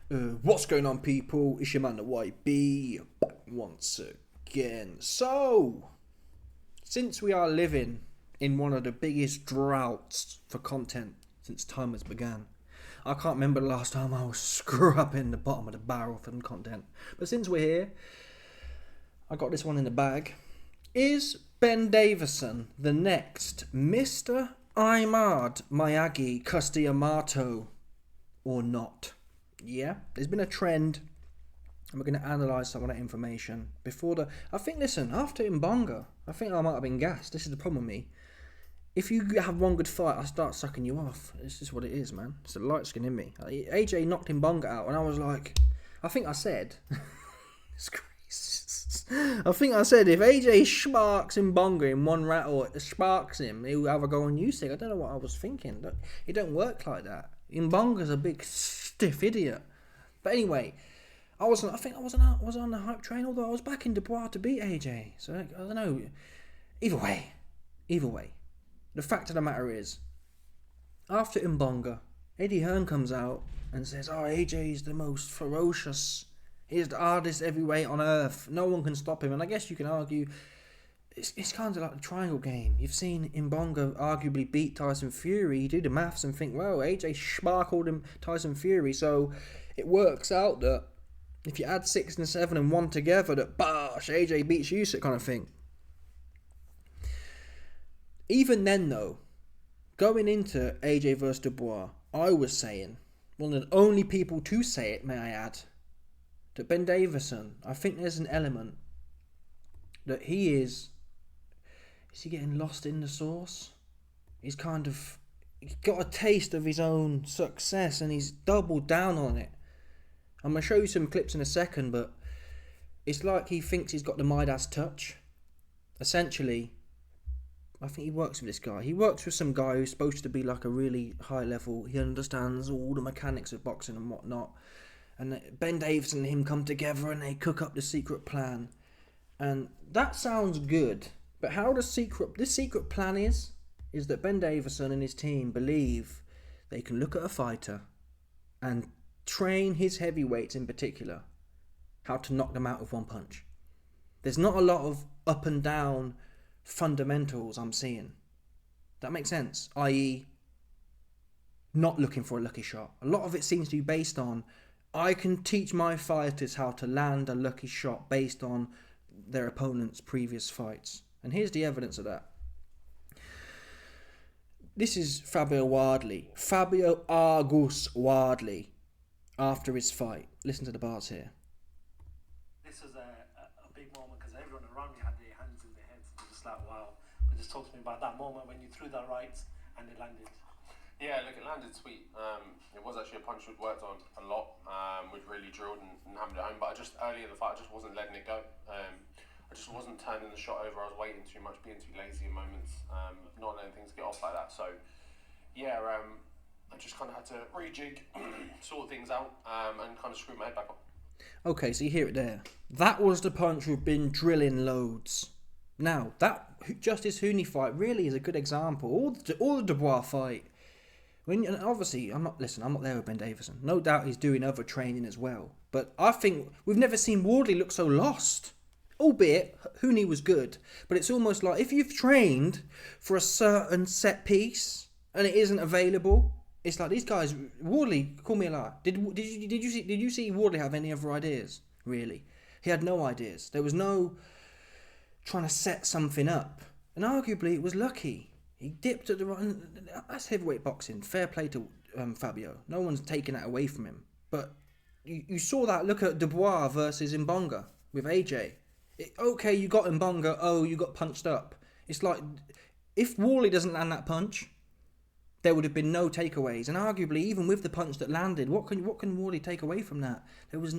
What's going on, people? It's your man, the YB, back once again. So, since we are living in one of the biggest droughts for content since time has began, I can't remember the last time I was scrubbing the bottom of the barrel for content. But since we're here, I got this one in the bag. Is Ben Davison the next Mr. Imad Miyagi Customato or not? Yeah, there's been a trend, and we're going to analyse some of that information after Mbonga, I think I might have been gassed. This is the problem with me. If you have one good fight, I start sucking you off. This is what it is, man. It's the light skin in me. AJ knocked Mbonga out, and I was like, I think I said, I think I said if AJ sparks Mbonga in one round, or sparks him, he'll have a go on Usyk. I don't know what I was thinking. It don't work like that. Mbonga's a big stiff idiot. But anyway, I think I was on the hype train, although I was back in Dubois to beat AJ. So I don't know. Either way, the fact of the matter is, after Mbonga, Eddie Hearn comes out and says, "Oh, AJ is the most ferocious. He's the hardest heavyweight on earth. No one can stop him." And I guess you can argue it's kind of like the triangle game. You've seen Mbonga arguably beat Tyson Fury. You do the maths and think, well, AJ sparkled him Tyson Fury, so it works out that if you add 6 and 7 and 1 together, that bosh, AJ beats Usyk kind of thing. Even then, though, going into AJ versus Dubois, I was saying, one of the only people to say it, may I add, that Ben Davison, I think there's an element that he is he getting lost in the sauce? He's got a taste of his own success and he's doubled down on it. I'm going to show you some clips in a second, but it's like he thinks he's got the Midas touch. Essentially, I think he works with this guy. He works with some guy who's supposed to be like a really high level. He understands all the mechanics of boxing and whatnot. And Ben Davison and him come together and they cook up the secret plan. And that sounds good. But how this secret plan is that Ben Davison and his team believe they can look at a fighter and train his heavyweights in particular how to knock them out with one punch. There's not a lot of up and down fundamentals I'm seeing. That makes sense? I.e., not looking for a lucky shot. A lot of it seems to be based on, I can teach my fighters how to land a lucky shot based on their opponent's previous fights. And here's the evidence of that. This is Fabio Argus Wardley, after his fight. Listen to the bars here. This was a big moment because everyone around me had their hands in their heads. It was just like, wow. But just talk to me about that moment when you threw that right and it landed. Yeah, look, it landed sweet. It was actually a punch we'd worked on a lot. We'd really drilled and hammered it home. But early in the fight, I just wasn't letting it go. I just wasn't turning the shot over. I was waiting too much, being too lazy in moments, not letting things get off like that. So, yeah, I just kind of had to rejig, sort things out, and kind of screw my head back up. Okay, so you hear it there. That was the punch we've been drilling loads. Now, that Justis Huni fight really is a good example. All the Dubois fight. And obviously, I'm not there with Ben Davison. No doubt he's doing other training as well. But I think we've never seen Wardley look so lost. Albeit, Huni was good. But it's almost like if you've trained for a certain set piece and it isn't available, it's like these guys. Wardley, call me a liar. Did you see Wardley have any other ideas? Really, he had no ideas. There was no trying to set something up, and arguably it was lucky. He dipped at the right. That's heavyweight boxing. Fair play to Fabio. No one's taking that away from him. But you saw that. Look at Dubois versus Mbonga with AJ. Okay, you got Mbonga. Oh, you got punched up. It's like if Wardley doesn't land that punch, there would have been no takeaways. And arguably, even with the punch that landed, what can Wardley take away from that? There was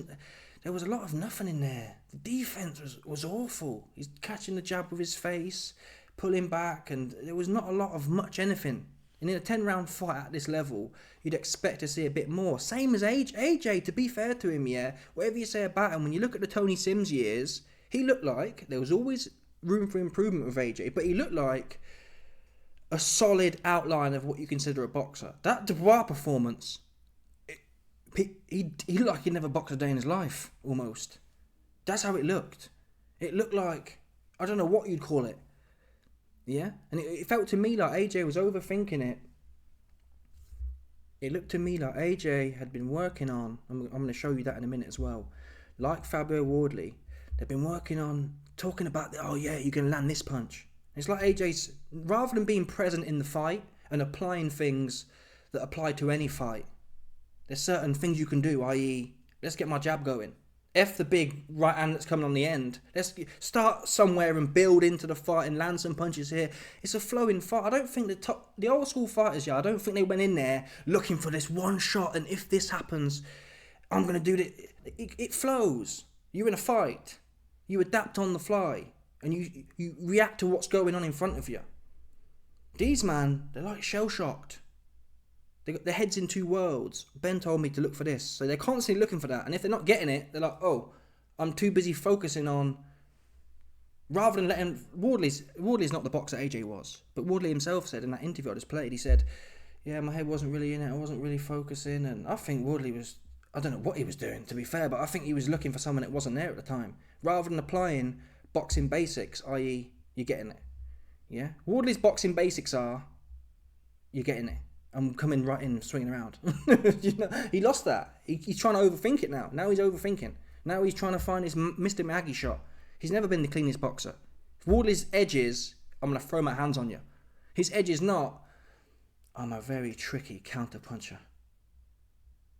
a lot of nothing in there. The defense was awful. He's catching the jab with his face, pulling back, and there was not a lot of much anything. And in a 10-round fight at this level, you'd expect to see a bit more. Same as AJ, to be fair to him, yeah. Whatever you say about him, when you look at the Tony Sims years, he looked like there was always room for improvement with AJ, but he looked like a solid outline of what you consider a boxer. That Dubois performance, he looked like he'd never boxed a day in his life, almost. That's how it looked. It looked like, I don't know what you'd call it. Yeah? And it felt to me like AJ was overthinking it. It looked to me like AJ had been working on, I'm going to show you that in a minute as well, like Fabio Wardley, they've been working on talking about, oh yeah, you can land this punch. It's like AJ's, rather than being present in the fight and applying things that apply to any fight, there's certain things you can do, i.e., let's get my jab going. F the big right hand that's coming on the end. Let's start somewhere and build into the fight and land some punches here. It's a flowing fight. I don't think the old school fighters, I don't think they went in there looking for this one shot and if this happens, I'm going to do it. It flows. You're in a fight. You adapt on the fly and you react to what's going on in front of you. These, man, they're like shell-shocked. They got their heads in two worlds. Ben told me to look for this. So they're constantly looking for that. And if they're not getting it, they're like, oh, I'm too busy focusing on... Rather than letting... Wardley's not the boxer AJ was. But Wardley himself said in that interview I just played, he said, yeah, my head wasn't really in it. I wasn't really focusing. And I think Wardley was... I don't know what he was doing, to be fair, but I think he was looking for someone that wasn't there at the time. Rather than applying boxing basics, i.e., you're getting it. Yeah? Wardley's boxing basics are, you're getting it. I'm coming right in, swinging around. He lost that. He's trying to overthink it now. Now he's overthinking. Now he's trying to find his Mr. Miyagi shot. He's never been the cleanest boxer. Wardley's edge is, I'm going to throw my hands on you. His edge is not, I'm a very tricky counter puncher.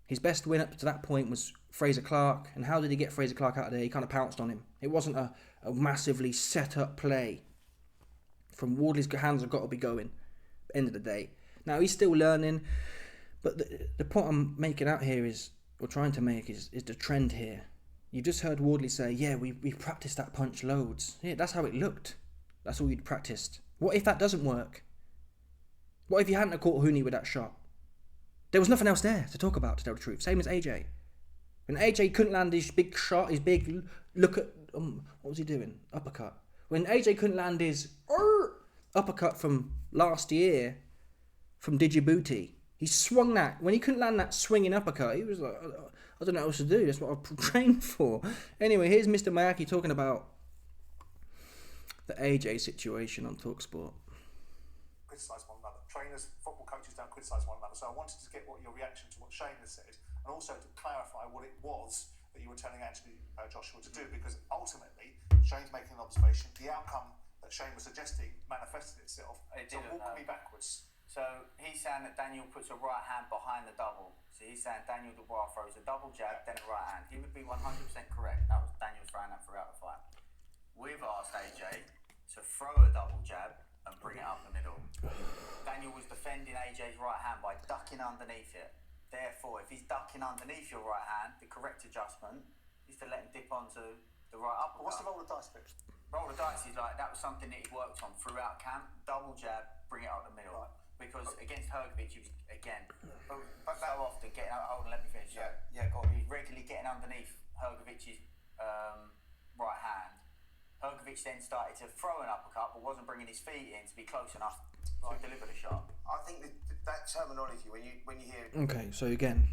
His best win up to that point was Fraser Clark. And how did he get Fraser Clark out of there? He kind of pounced on him. It wasn't a massively set up play. From Wardley's hands have got to be going. End of the day. Now, he's still learning, but the point I'm making out here is, or trying to make, is the trend here. You just heard Wardley say, yeah, we practiced that punch loads. Yeah, that's how it looked. That's all you'd practiced. What if that doesn't work? What if you hadn't caught Huni with that shot? There was nothing else there to talk about, to tell the truth. Same as AJ. When AJ couldn't land his big shot, his big, look at, what was he doing? Uppercut. When AJ couldn't land his uppercut from last year, from Djibouti, he swung that. When he couldn't land that swinging uppercut, he was like, I don't know what else to do. That's what I trained for. Anyway, here's Mr. Miyagi talking about the AJ situation on TalkSport. Criticise one another. Trainers, football coaches don't criticise one another. So I wanted to get your reaction to what Shane has said, and also to clarify what it was that you were telling Anthony Joshua to do, because ultimately Shane's making an observation. The outcome that Shane was suggesting manifested itself. So walk me backwards. So he's saying that Daniel puts a right hand behind the double. So he's saying Daniel Dubois throws a double jab, then a right hand. He would be 100% correct. That was Daniel's throwing that throughout the fight. We've asked AJ to throw a double jab and bring it up the middle. Daniel was defending AJ's right hand by ducking underneath it. Therefore, if he's ducking underneath your right hand, the correct adjustment is to let him dip onto the right uppercut. What's the roll of dice bit? Roll of dice is like, that was something that he worked on throughout camp. Double jab, bring it up the middle. Right. Because against Hrgovic, he was, again, but so often getting out, hold on, let me finish. Yeah, go on. He's regularly getting underneath Hrgovic's right hand. Hrgovic then started to throw an uppercut, but wasn't bringing his feet in to be close enough to deliver the shot. I think that terminology, when you hear... Okay, so again,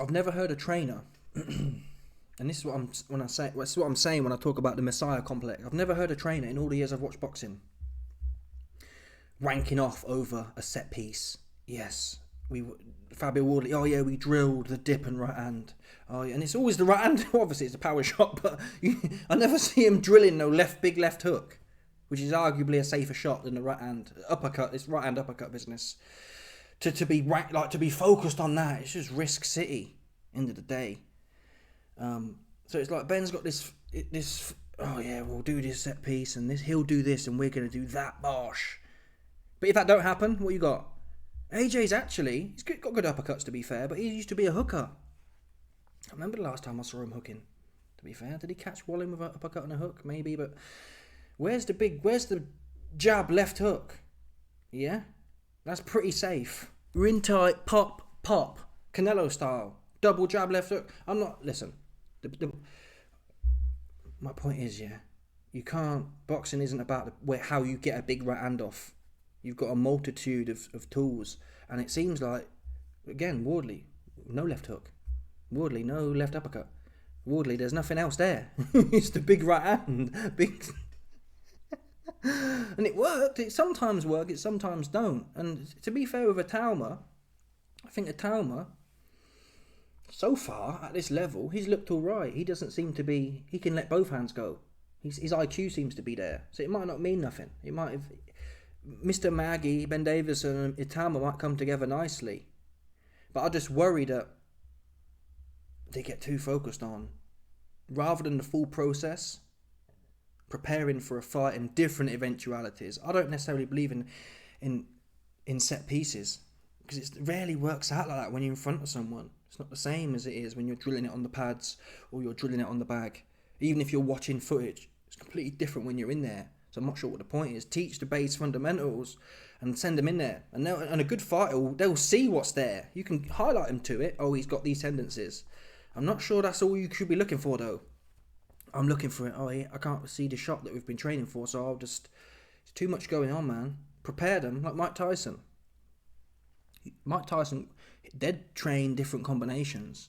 I've never heard a trainer, and this is what I'm saying when I talk about the Messiah complex. I've never heard a trainer in all the years I've watched boxing ranking off over a set piece. Yes, Fabio Wardley, oh yeah, we drilled the dip and right hand. Oh yeah, and it's always the right hand. Obviously it's a power shot, but I never see him drilling no big left hook, which is arguably a safer shot than the right hand uppercut. It's right hand uppercut business. To be to be focused on that, it's just risk city. End of the day. So it's like Ben's got this. Oh yeah, we'll do this set piece, and he'll do this, and we're gonna do that. Bosh. But if that don't happen, what you got? AJ's actually, he's got good uppercuts, to be fair, but he used to be a hooker. I remember the last time I saw him hooking, to be fair. Did he catch Wallen with an uppercut and a hook? Maybe, but where's the jab left hook? Yeah? That's pretty safe. Rin tight, pop, Canelo style. Double jab left hook. Listen, my point is, yeah, you can't, boxing isn't about how you get a big right hand off. You've got a multitude of tools, and it seems like, again, Wardley, no left hook. Wardley, no left uppercut. Wardley, there's nothing else there. It's the big right hand. Big... And it worked. It sometimes works, it sometimes don't. And to be fair with Itauma, I think Itauma, so far at this level, he's looked all right. He doesn't seem to be... He can let both hands go. His IQ seems to be there. So it might not mean nothing. It might have... Mr. Maggie, Ben Davison and Itauma might come together nicely. But I just worry that they get too focused on, rather than the full process, preparing for a fight in different eventualities. I don't necessarily believe in set pieces, because it rarely works out like that when you're in front of someone. It's not the same as it is when you're drilling it on the pads or you're drilling it on the bag. Even if you're watching footage, it's completely different when you're in there. So I'm not sure what the point is. Teach the base fundamentals and send them in there. And a good fighter, they'll see what's there. You can highlight them to it. Oh, he's got these tendencies. I'm not sure that's all you should be looking for, though. I'm looking for it. Oh, I can't see the shot that we've been training for, so I'll just... It's too much going on, man. Prepare them, like Mike Tyson. Mike Tyson, they'd train different combinations.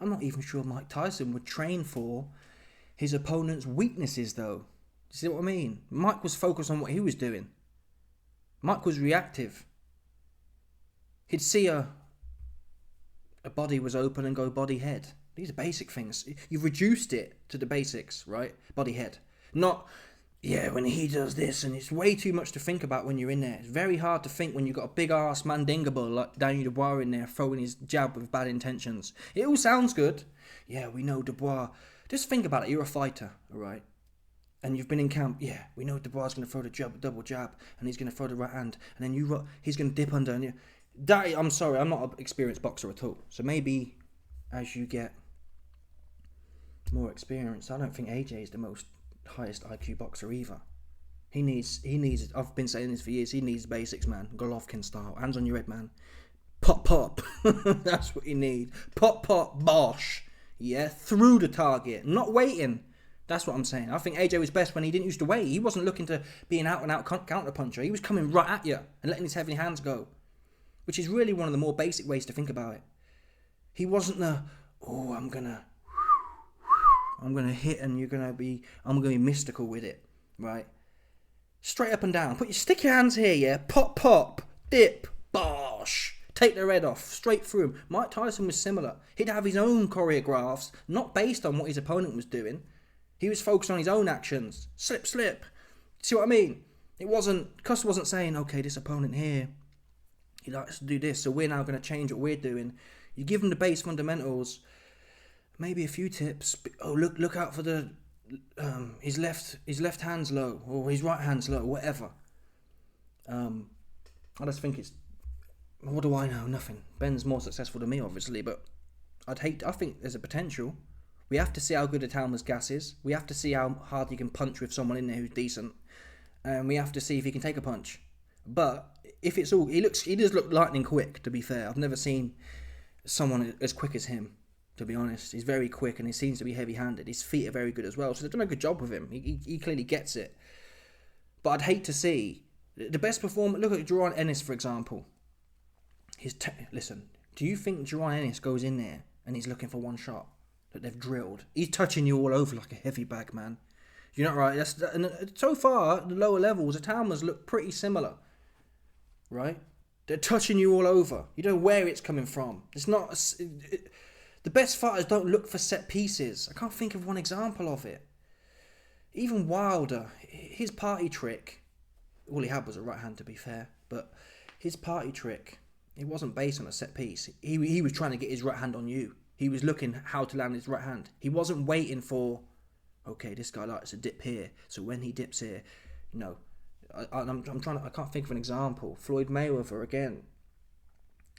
I'm not even sure Mike Tyson would train for his opponent's weaknesses, though. You see what I mean? Mike was focused on what he was doing. Mike was reactive. He'd see a body was open and go body head. These are basic things. You've reduced it to the basics, right? Body head. Not, yeah, when he does this, and it's way too much to think about when you're in there. It's very hard to think when you've got a big ass mandingable like Daniel Dubois in there throwing his jab with bad intentions. It all sounds good. Yeah, we know Dubois. Just think about it. You're a fighter, all right? And you've been in camp. Yeah, we know Dubois is going to throw the double jab, and he's going to throw the right hand, and then he's going to dip under. And I'm sorry, I'm not an experienced boxer at all. So maybe as you get more experience, I don't think AJ is the most highest IQ boxer either. He needs. I've been saying this for years. He needs basics, man. Golovkin style, hands on your head, man. Pop. That's what you need. Pop, bosh. Yeah, through the target, not waiting. That's what I'm saying. I think AJ was best when he didn't use to wait. He wasn't looking to be an out-and-out counter puncher. He was coming right at you and letting his heavy hands go, which is really one of the more basic ways to think about it. He wasn't I'm gonna hit and I'm gonna be mystical with it, right? Straight up and down. Stick your hands here, yeah. Pop, dip, bosh. Take their head off, straight through him. Mike Tyson was similar. He'd have his own choreographs, not based on what his opponent was doing. He was focused on his own actions. Slip. See what I mean? Cuss wasn't saying, okay, this opponent here, he likes to do this, so we're now going to change what we're doing. You give him the base fundamentals, maybe a few tips. Oh, look out for the his left hand's low, or his right hand's low, whatever. I just think it's... What do I know? Nothing. Ben's more successful than me, obviously, but I think there's a potential. We have to see how good Itauma's gas is. We have to see how hard he can punch with someone in there who's decent. And we have to see if he can take a punch. But if it's all... He does look lightning quick, to be fair. I've never seen someone as quick as him, to be honest. He's very quick and he seems to be heavy-handed. His feet are very good as well. So they've done a good job with him. He clearly gets it. But I'd hate to see... The best performer... Look at Duran Ennis, for example. Listen, do you think Duran Ennis goes in there and he's looking for one shot that they've drilled? He's touching you all over like a heavy bag, man. You're not right. And so far, the lower levels, Itauma's look pretty similar, right? They're touching you all over. You don't know where it's coming from. It's not... the best fighters don't look for set pieces. I can't think of one example of it. Even Wilder, his party trick... All he had was a right hand, to be fair. But his party trick... It wasn't based on a set piece. He was trying to get his right hand on you. He was looking how to land his right hand. He wasn't waiting for, okay, this guy likes to dip here, so when he dips here, no. I can't think of an example. Floyd Mayweather again.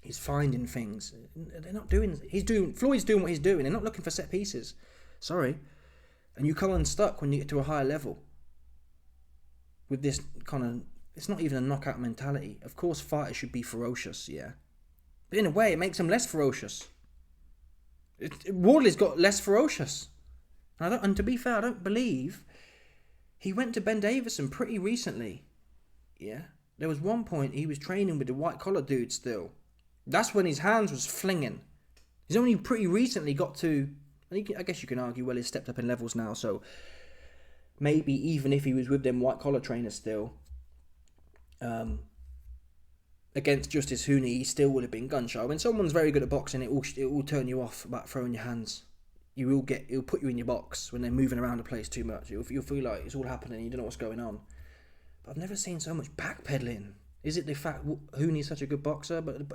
He's finding things. They're not doing. Floyd's doing what he's doing. They're not looking for set pieces. Sorry, and you come unstuck when you get to a higher level. With this kind of. It's not even a knockout mentality. Of course, fighters should be ferocious, yeah. But in a way, it makes them less ferocious. Wardley's got less ferocious. And to be fair, I don't believe... He went to Ben Davison pretty recently, yeah. There was one point he was training with the white-collar dude still. That's when his hands was flinging. He's only pretty recently got to. I guess you can argue, well, he's stepped up in levels now, so maybe even if he was with them white collar trainers still, against Justis Huni, he still would have been gun shy. When someone's very good at boxing, it will turn you off about throwing your hands. It'll put you in your box when they're moving around the place too much. You'll feel like it's all happening, you don't know what's going on. But I've never seen so much backpedaling. Is it the fact Huni's such a good boxer? But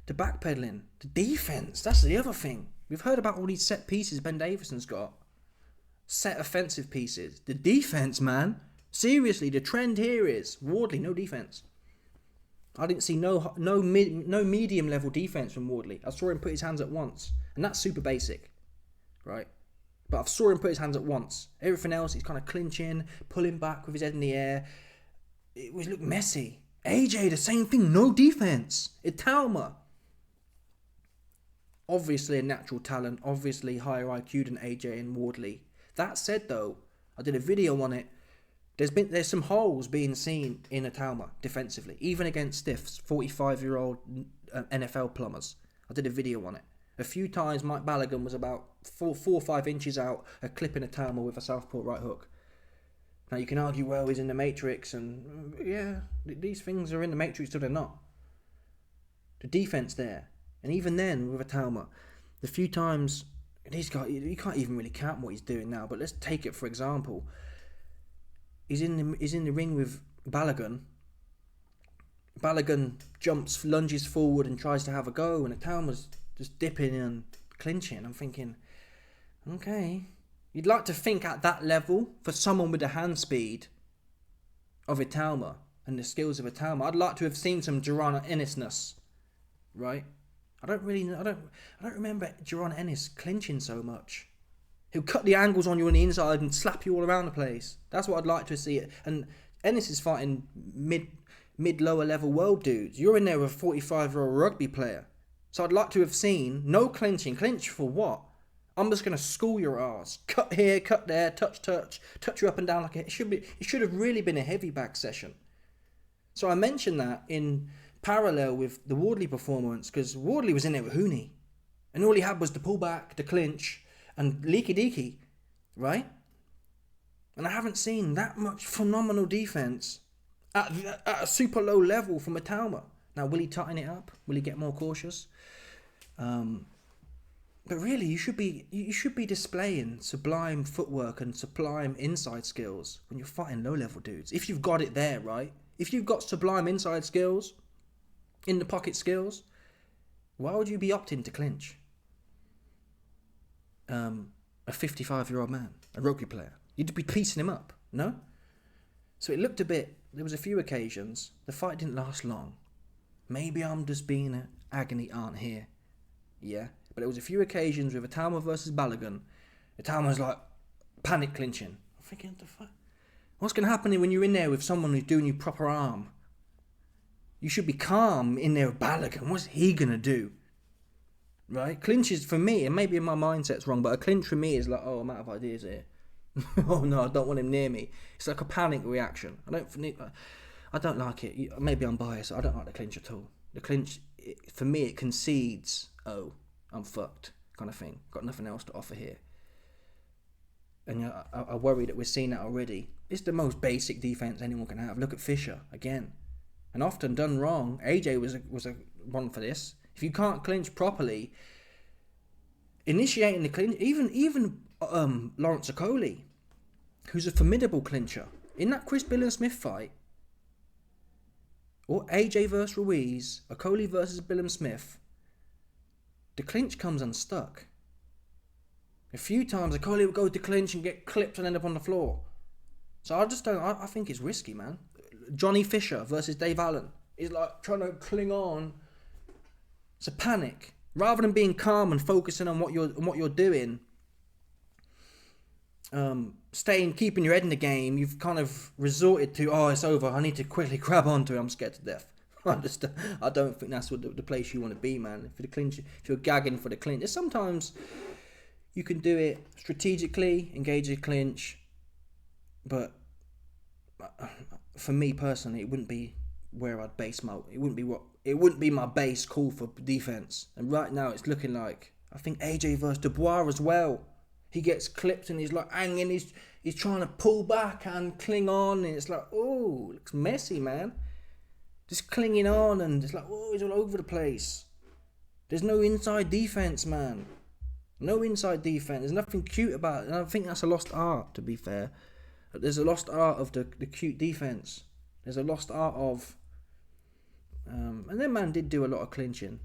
the backpedaling, the defense, that's the other thing. We've heard about all these set pieces Ben Davison's got. Set offensive pieces. The defense, man. Seriously, the trend here is Wardley, no defense. I didn't see no medium level defense from Wardley. I saw him put his hands up once, and that's super basic, right? But I saw him put his hands up once. Everything else, he's kind of clinching, pulling back with his head in the air. It looked messy. AJ, the same thing, no defense. Itauma, obviously a natural talent, obviously higher IQ than AJ and Wardley. That said, though, I did a video on it. There's some holes being seen in Itauma defensively, even against stiffs, 45-year-old NFL plumbers. I did a video on it. A few times Mike Balogun was about 4 or 5 inches out, a clip in Itauma with a southpaw right hook. Now you can argue, well, he's in the Matrix, and yeah, these things are in the Matrix till they're not. The defense there, and even then with Itauma, the few times he's got, you can't even really count what he's doing now. But let's take it for example. He's in the ring with Balogun. Balogun lunges forward and tries to have a go, and Itauma's just dipping and clinching. I'm thinking, okay, you'd like to think at that level for someone with the hand speed of Itauma and the skills of Itauma, I'd like to have seen some Jaron Ennis-ness, right? I don't remember Jaron Ennis clinching so much. He'll cut the angles on you on the inside and slap you all around the place. That's what I'd like to see. And Ennis is fighting mid-lower level world dudes. You're in there with a 45-year-old rugby player. So I'd like to have seen no clinching. Clinch for what? I'm just going to school your ass. Cut here, cut there, touch you up and down like it should have really been a heavy bag session. So I mentioned that in parallel with the Wardley performance, because Wardley was in there with Huni. And all he had was the pullback, the clinch, and leaky deaky, right? And I haven't seen that much phenomenal defense at a super low level from Itauma. Now, will he tighten it up? Will he get more cautious? But really, you should be displaying sublime footwork and sublime inside skills when you're fighting low level dudes. If you've got it there, right? If you've got sublime inside skills, in the pocket skills, why would you be opting to clinch? A 55-year-old man, a rugby player. You'd be piecing him up, no? So it looked a bit, there was a few occasions, the fight didn't last long. Maybe I'm just being an agony aunt here, yeah? But there was a few occasions with Itauma versus Balogun, Itauma was like panic clinching. I'm thinking, what the fuck? What's going to happen when you're in there with someone who's doing you proper arm? You should be calm in there with Balogun. What's he going to do? Right? Clinches for me, and maybe my mindset's wrong, but a clinch for me is like, oh, I'm out of ideas here. Oh no, I don't want him near me. It's like a panic reaction. I don't like it. Maybe I'm biased. I don't like the clinch at all. The clinch, for me, it concedes, oh, I'm fucked, kind of thing. Got nothing else to offer here. And I worry that we're seeing that already. It's the most basic defense anyone can have. Look at Fisher again, and often done wrong. AJ was a one for this. If you can't clinch properly, initiating the clinch, even Lawrence Okoli, who's a formidable clincher, in that Chris Billam-Smith fight, or AJ versus Ruiz, Okoli versus Billam-Smith, the clinch comes unstuck. A few times Okoli would go to clinch and get clipped and end up on the floor. So I think it's risky, man. Johnny Fisher versus Dave Allen is like trying to cling on. It's a panic. Rather than being calm and focusing on what you're doing, keeping your head in the game, you've kind of resorted to, oh, it's over, I need to quickly grab onto it, I'm scared to death. I don't think that's what the place you want to be, man. If you're gagging for the clinch, sometimes you can do it strategically, engage a clinch, but for me personally, it wouldn't be where I'd base it wouldn't be my base call for defense. And right now, it's looking like I think AJ versus Dubois as well. He gets clipped and he's like hanging. He's trying to pull back and cling on, and it's like, oh, looks messy, man. Just clinging on, and it's like, oh, he's all over the place. There's no inside defense, man. No inside defense. There's nothing cute about it. And I think that's a lost art, to be fair. There's a lost art of the cute defense. There's a lost art of... and then man did do a lot of clinching.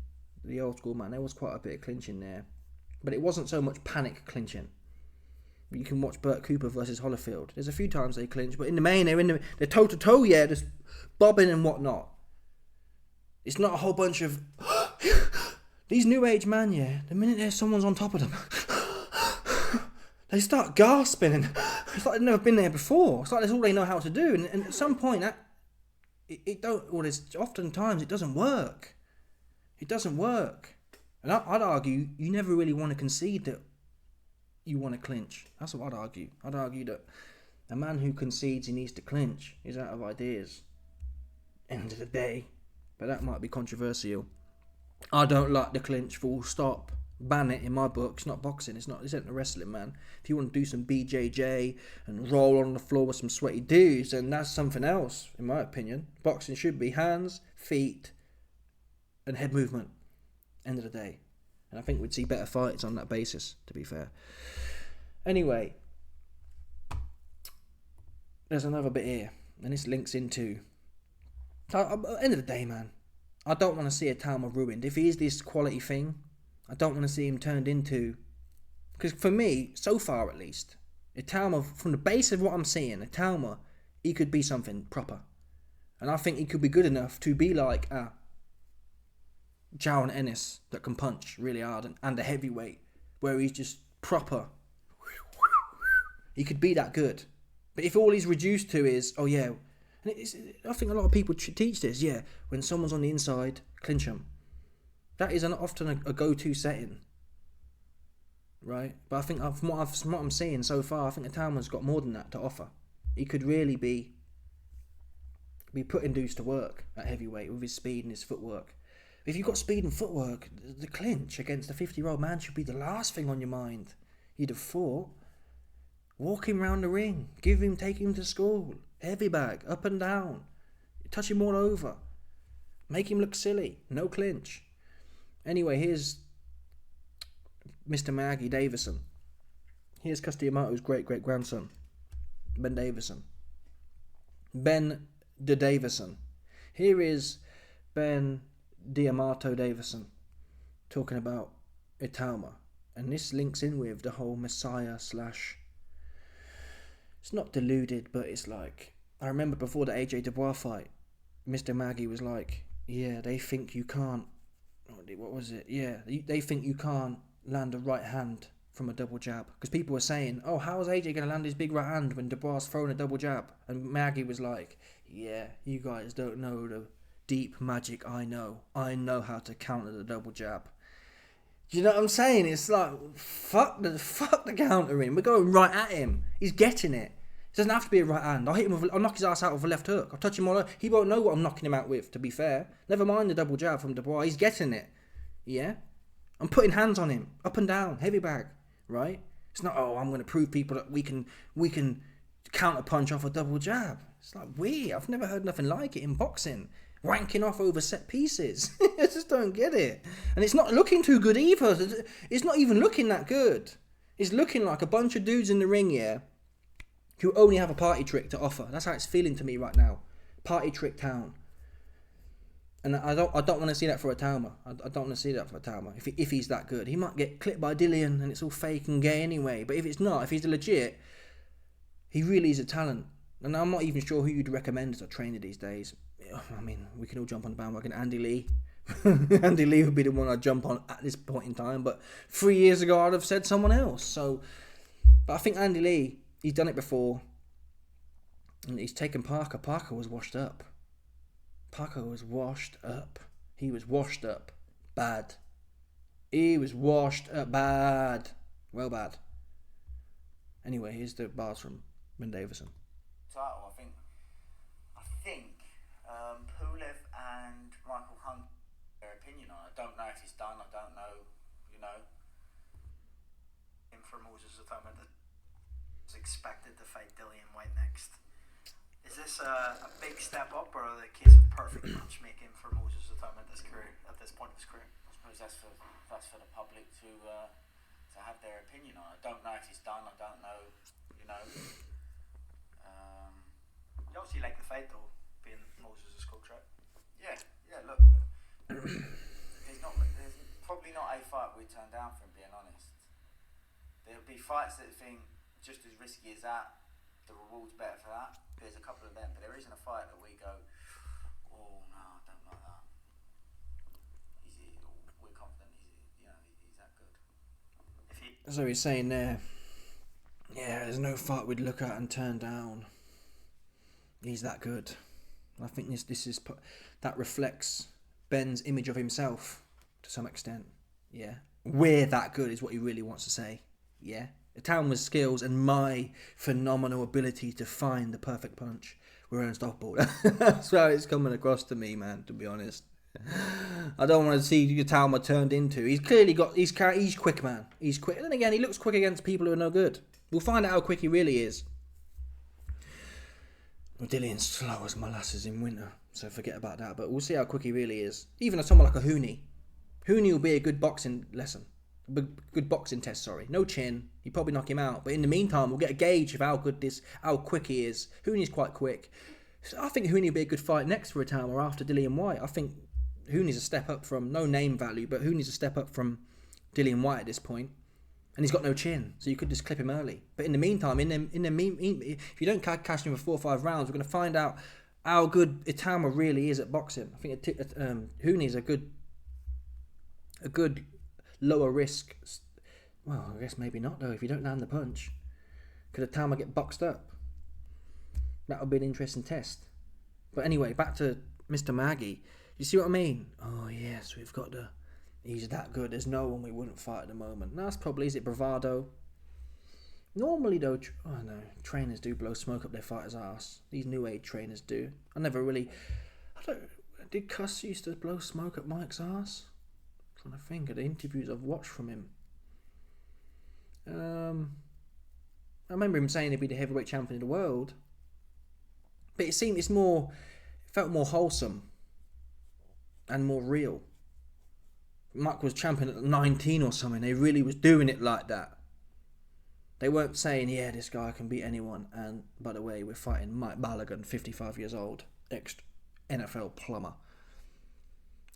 The old school man, there was quite a bit of clinching there. But it wasn't so much panic clinching. You can watch Burt Cooper versus Holyfield. There's a few times they clinch, but in the main, they're toe-to-toe, yeah, just bobbing and whatnot. It's not a whole bunch of... These new age man, yeah, the minute there's someone's on top of them, they start gasping, and it's like they've never been there before. It's like that's all they know how to do, and at some point, oftentimes it doesn't work. It doesn't work. And I'd argue you never really want to concede that you want to clinch. That's what I'd argue. I'd argue that a man who concedes he needs to clinch is out of ideas. End of the day. But that might be controversial. I don't like the clinch, full stop. Ban it in my book. It's not boxing. This isn't wrestling, man. If you want to do some BJJ and roll on the floor with some sweaty dudes, then that's something else, in my opinion. Boxing should be hands, feet, and head movement. End of the day. And I think we'd see better fights on that basis, to be fair. Anyway, there's another bit here, and this links into... At the end of the day, man, I don't want to see Itauma ruined. If he is this quality thing, I don't want to see him turned into... Because for me, so far at least, Itauma, from the base of what I'm seeing, Itauma, he could be something proper. And I think he could be good enough to be like Joe and Ennis, that can punch really hard, and a heavyweight, where he's just proper. He could be that good. But if all he's reduced to is, oh yeah... And I think a lot of people teach this, yeah. When someone's on the inside, clinch them. That is often a go-to setting, right? But I think from what I'm seeing so far, I think Itauma's got more than that to offer. He could really be putting dudes to work at heavyweight with his speed and his footwork. If you've got speed and footwork, the clinch against a 50-year-old man should be the last thing on your mind. You'd have thought. Walk him round the ring, take him to school. Heavy bag, up and down. Touch him all over. Make him look silly. No clinch. Anyway, here's Mr. Maggie Davison. Here's Castellamoto's great-great-grandson, Ben Davison. Ben de Davison. Here is Ben Diamato Davison talking about Itauma. And this links in with the whole Messiah / it's not deluded, but it's like... I remember before the AJ Dubois fight, Mr. Maggie was like, yeah, they think you can't... What was it? Yeah, they think you can't land a right hand from a double jab. Because people were saying, oh, how is AJ going to land his big right hand when Dubois throwing a double jab? And Maggie was like, yeah, you guys don't know the deep magic I know. I know how to counter the double jab. Do you know what I'm saying? It's like, fuck the countering. We're going right at him. He's getting it. It doesn't have to be a right hand. I'll knock his ass out with a left hook. I'll touch him all over. He won't know what I'm knocking him out with, to be fair. Never mind the double jab from Dubois. He's getting it. Yeah? I'm putting hands on him. Up and down. Heavy bag. Right? It's not, oh, I'm going to prove people that we can counter punch off a double jab. It's like, I've never heard nothing like it in boxing. Wanking off over set pieces. I just don't get it. And it's not looking too good either. It's not even looking that good. It's looking like a bunch of dudes in the ring, yeah, who only have a party trick to offer. That's how it's feeling to me right now. Party trick town. And I don't want to see that for Itauma. I don't want to see that for Itauma. If he's that good. He might get clipped by Dillian and it's all fake and gay anyway. But if it's not, if he's legit, he really is a talent. And I'm not even sure who you'd recommend as a trainer these days. I mean, we can all jump on the bandwagon. Andy Lee. Andy Lee would be the one I'd jump on at this point in time. But 3 years ago, I'd have said someone else. But I think Andy Lee, he's done it before. And he's taken Parker. Parker was washed up. He was washed up. Bad. He was washed up bad. Well bad. Anyway, here's the bars from Ben Davison. Title, I think Pulev and Michael Hunt, their opinion on it. I don't know if it's done. I don't know, Itauma is expected to fight Dillian White next. Is this a big step up, or a case of perfect matchmaking for Moses Itauma at this point of his career? I suppose that's for the public to have their opinion on. I don't know if he's done. I don't know. You know. You obviously like the fight though, being Moses' coach, right? Yeah. Look, there's probably not a fight we turn down for him. Being honest, there'll be fights that think just as risky as that. The reward's better for that. There's a couple of them, but there isn't a fight that we go, oh no, I don't like that. We're confident he's that good. So he's saying there, yeah, there's no fight we'd look at and turn down. He's that good. I think that reflects Ben's image of himself to some extent. Yeah, we're that good is what he really wants to say. Yeah. Itauma's skills and my phenomenal ability to find the perfect punch were unstoppable. That's how it's coming across to me, man, to be honest. I don't want to see Itauma turned into. He's clearly he's quick, man. He's quick. And then again, he looks quick against people who are no good. We'll find out how quick he really is. Dillian's slow as molasses in winter, so forget about that. But we'll see how quick he really is. Even someone like a Huni. Huni will be a good boxing lesson. Good boxing test, sorry. No chin. He'd probably knock him out. But in the meantime, we'll get a gauge of how quick he is. Huni's quite quick. So I think Huni will be a good fight next for Itauma after Dillian White. I think Huni's a step up from, no name value, but Huni's a step up from Dillian White at this point. And he's got no chin, so you could just clip him early. But in the meantime, if you don't catch him for 4 or 5 rounds, we're going to find out how good Itauma really is at boxing. I think Huni's a good lower risk. Well, I guess maybe not though. If you don't land the punch, could Itauma get boxed up? That would be an interesting test. But anyway, back to Mr. Maggie. You see what I mean? Oh yes, we've got the. He's that good. There's no one we wouldn't fight at the moment. No, that's probably, is it bravado? Normally though, trainers do blow smoke up their fighters' ass. These new age trainers do. Did Cuss used to blow smoke up Mike's ass? I'm trying to think of the interviews I've watched from him. I remember him saying he'd be the heavyweight champion of the world. But it felt more wholesome and more real. Mike was champion at 19 or something. They really was doing it like that. They weren't saying, yeah, this guy can beat anyone. And by the way, we're fighting Mike Balogun, 55 years old, ex-NFL plumber.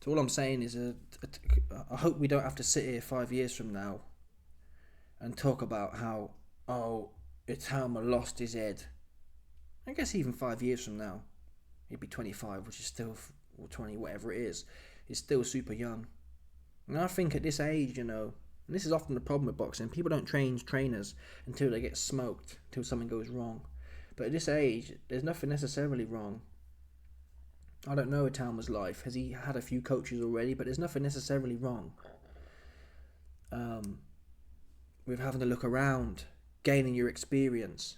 So all I'm saying is, I hope we don't have to sit here 5 years from now and talk about how, Itauma lost his head. I guess even 5 years from now, he'd be 25, which is still, or 20, whatever it is still super young. And I think at this age, and this is often the problem with boxing, people don't train trainers until they get smoked, until something goes wrong. But at this age, there's nothing necessarily wrong. I don't know Itauma's life. Has he had a few coaches already? But there's nothing necessarily wrong with having to look around, gaining your experience.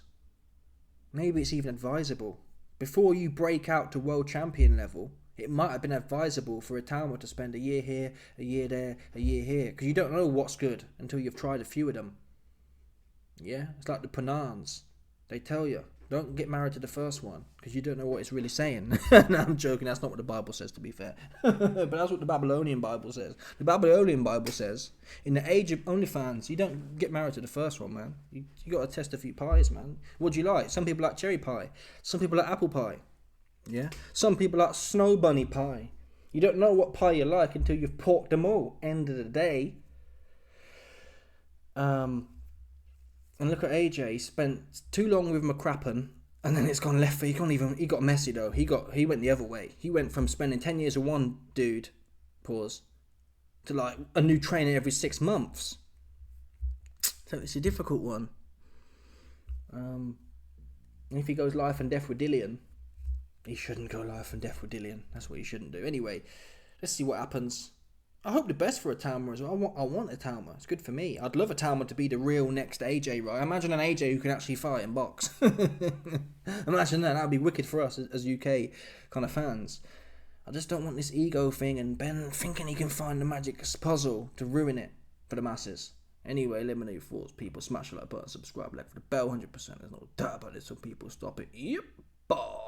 Maybe it's even advisable. Before you break out to world champion level, it might have been advisable for Itauma to spend a year here, a year there, a year here. Because you don't know what's good until you've tried a few of them. Yeah? It's like the Panans. They tell you, don't get married to the first one. Because you don't know what it's really saying. No, I'm joking. That's not what the Bible says, to be fair. But that's what the Babylonian Bible says. The Babylonian Bible says, in the age of OnlyFans, you don't get married to the first one, man. You got to test a few pies, man. What do you like? Some people like cherry pie. Some people like apple pie. Yeah, some people like snow bunny pie. You don't know what pie you like until you've porked them all. End of the day. And look at AJ. He spent too long with McCrappen, and then it's gone left. He got messy though. He went the other way. He went from spending 10 years with one dude, to like a new trainer every 6 months. So it's a difficult one. And if he goes life and death with Dillian. He shouldn't go life and death with Dillian. That's what he shouldn't do. Anyway, let's see what happens. I hope the best for Itauma as well. I want Itauma. It's good for me. I'd love Itauma to be the real next AJ, right? Imagine an AJ who can actually fight and box. Imagine that. That'd be wicked for us as UK kind of fans. I just don't want this ego thing and Ben thinking he can find the magic puzzle to ruin it for the masses. Anyway, let me know your thoughts, people. Smash the like button, subscribe, like for the bell, 100%. There's no doubt about it, so people stop it. Yep. Bye.